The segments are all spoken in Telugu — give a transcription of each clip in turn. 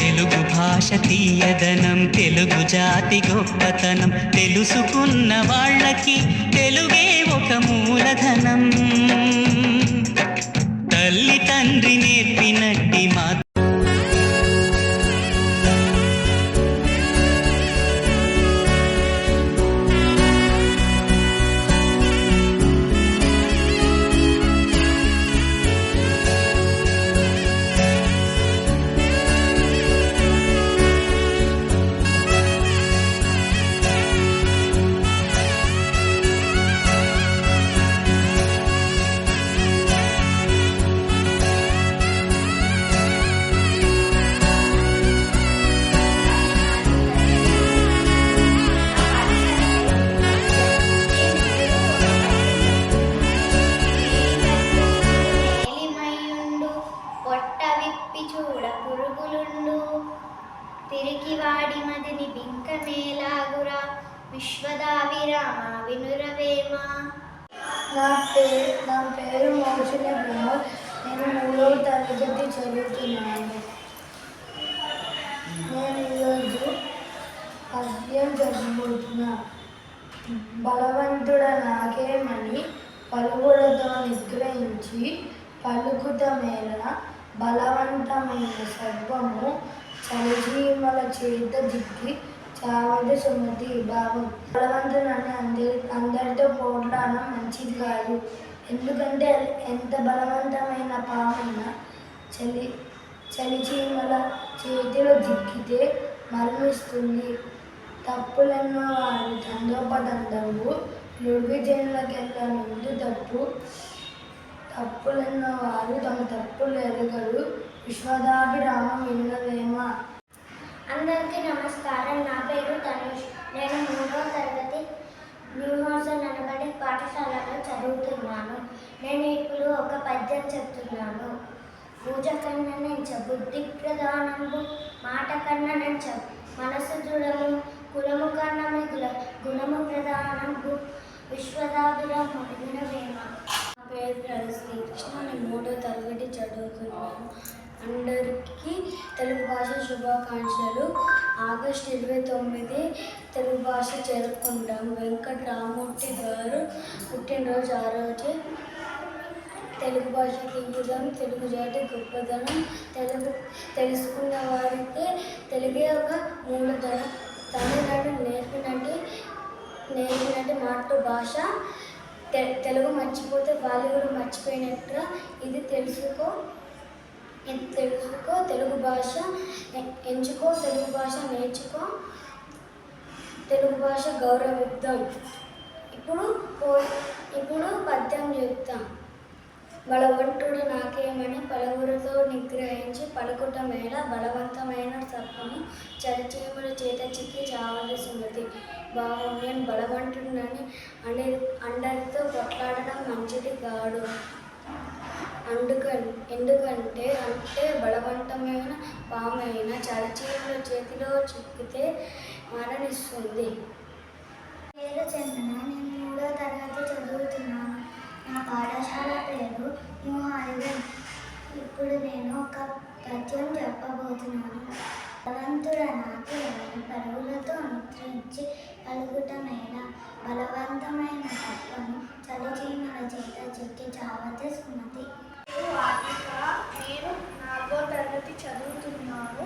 తెలుగు భాష తీయదనం, తెలుగు జాతి గొప్పతనం తెలుసుకున్న వాళ్ళకి తెలుగే ఒక మూలధనం. తల్లి తండ్రి నేర్పినట్టి మా తిరిగివాడి మదిని బింకనేలాగురా విశ్వదాభిరామ వినురవేమ. నా పేరు మౌషిక బ్రహ్మ. నేను 3వ తరగతి చదువుతున్నాను. నేను ఈరోజు పద్యం చదువుతున్నా. బలవంతుడ నాకేమని పలుకులతో నిగ్రహించి పలుకుత మేర బలవంతమైన సర్వము చలిజీమల చేత దిక్కి చావద సుమతి భావం. బలవంతునని అందరితో పోట్లాడడం మంచిది కాదు. ఎందుకంటే ఎంత బలవంతమైన పామైనా చలిచీమల చేతిలో దిక్కితే మరణిస్తుంది. తప్పులెన్నో వారు తండోపతండవు నిర్విజనులకెల్లా ముందు తప్పులెన్నో వారు తమ తప్పులు ఎరగరు విశ్వదాభిరామ వినురవేమ. అందరికీ నమస్కారం. నా పేరు తనుష్. నేను 3వ తరగతి న్యూ హాస్టల్ అనబడే పాఠశాలలో చదువుతున్నాను. నేను ఇప్పుడు ఒక పద్యం చెప్తున్నాను. పూజ కన్నా నెంచ బుద్ధి ప్రధానంబు, మాట కన్నా నెంచ మనసు దృఢము, కులము కన్నా మిగుల గుణము ప్రధానంబు విశ్వదాభిరామ వినురవేమ. నా పేరు శ్రీకృష్ణ. నేను 3వ తరగతి చదువుతున్నాను. అందరికీ తెలుగు భాష శుభాకాంక్షలు. ఆగస్టు 29 తెలుగు భాష జరుపుకుంటాం. వెంకట రామూర్తి గారు పుట్టినరోజు. ఆ రోజు తెలుగు భాష తీయడం, తెలుగు జాతి గొప్పదనం, తెలుసుకున్న వారికి తెలుగే ఒక మూలధనం. తల్లిదండ్రులు నేర్పినట్టు మాతృభాష. తెలుగు మర్చిపోతే వాళ్ళు కూడా మర్చిపోయినట్టుగా. ఇది తెలుసుకో, తెలుగు భాష ఎంచుకో, తెలుగు భాష నేర్చుకో, తెలుగు భాష గౌరవిద్దాం. ఇప్పుడు పద్యం చెప్తాం. బలవంతుడు నాకేమని పలువురితో నిగ్రహించి పలుకుట మేళ బలవంతమైన సర్పము చలిచీమల చేత చిక్కి చావల సుమతి భావం. నేను బలవంతుడినని అందరితో కొట్లాడడం మంచిది కాదు. ఎందుకంటే బలవంతమైన పామైన చలిచీమల చేతిలో చిక్కితే మరణిస్తుంది. పేరు చందన. నేను 3వ తరగతి చదువుతున్నాను. నా పాఠశాల పేరు న్యూ హారిజన్. ఇప్పుడు నేను ఒక పద్యం చెప్పబోతున్నాను. బలవంతుడ నాకేమని పరుగులతో నిద్రించి పలుకుట మేళ బలవంతమైన సర్పము చలిచీమల చేత చిక్కి చావతే సుమతి. నేను 4వ తరగతి చదువుతున్నాను.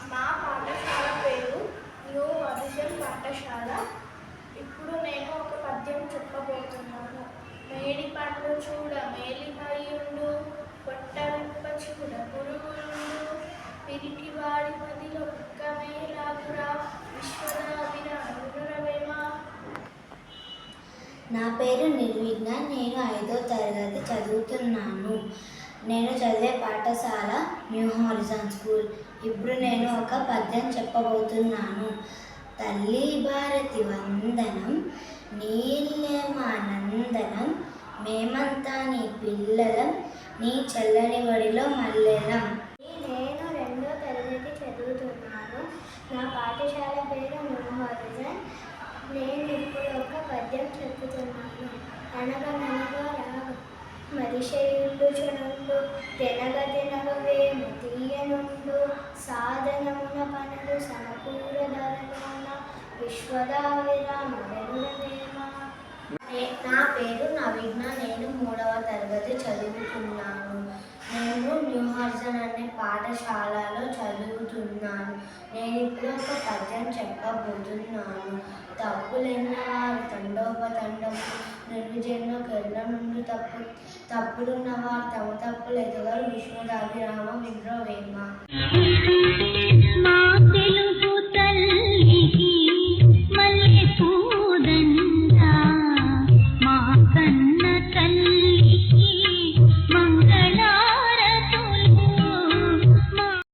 మా పాఠశాల పేరు న్యూ హారిజన్ పాఠశాల. ఇప్పుడు నేను ఒక పద్యం చెప్పబోతున్నాను. మేడి పండ్లు చూడ మేలిమయుండు, పొట్ట విప్ప చూడ పురుగులుండు, పిరికివాడి మదిలో బింకనేలాగురా విశ్వదాభిరామ వినురవేమ. నా పేరు నిర్విఘ్న. నేను 5వ తరగతి చదువుతున్నాను. నేను చదివే పాఠశాల న్యూ హారిజన్ స్కూల్. ఇప్పుడు నేను ఒక పద్యం చెప్పబోతున్నాను. తల్లి భారతి వందనం, నీళ్ళమానందనం, మేమంతా నీ పిల్లలం, నీ చల్లని వడిలో మల్లెలం. నేను 2వ తరగతి చదువుతున్నాను. నా పాఠశాల పేరు న్యూ హారిజన్. నేను ఇప్పుడు ఒక పద్యం చెప్పుతున్నాను. అనగనగా మరిషయుండు చునుండు తెనగ తెనగ వేము తీయనుండు సాధనమున పనులు సమకూర ధరలోన విశ్వదావిరామ వెనురవేమ. నా పేరు నవీన. నేను 3వ తరగతి చదువుతున్నాను. నేను న్యూ హారిజన్ అనే పాఠశాలలో చదువుతున్నాను. నేను ఇప్పుడు ఒక పద్యం చెప్పబోతున్నాను. తప్పులెన్నవారు తండోపతండము నిర్విజన్మ కెళ్ళ నుండి తప్పులున్నవారు తమ తప్పులు ఎదుగరు విశ్వదాభిరామ వినురవేమ.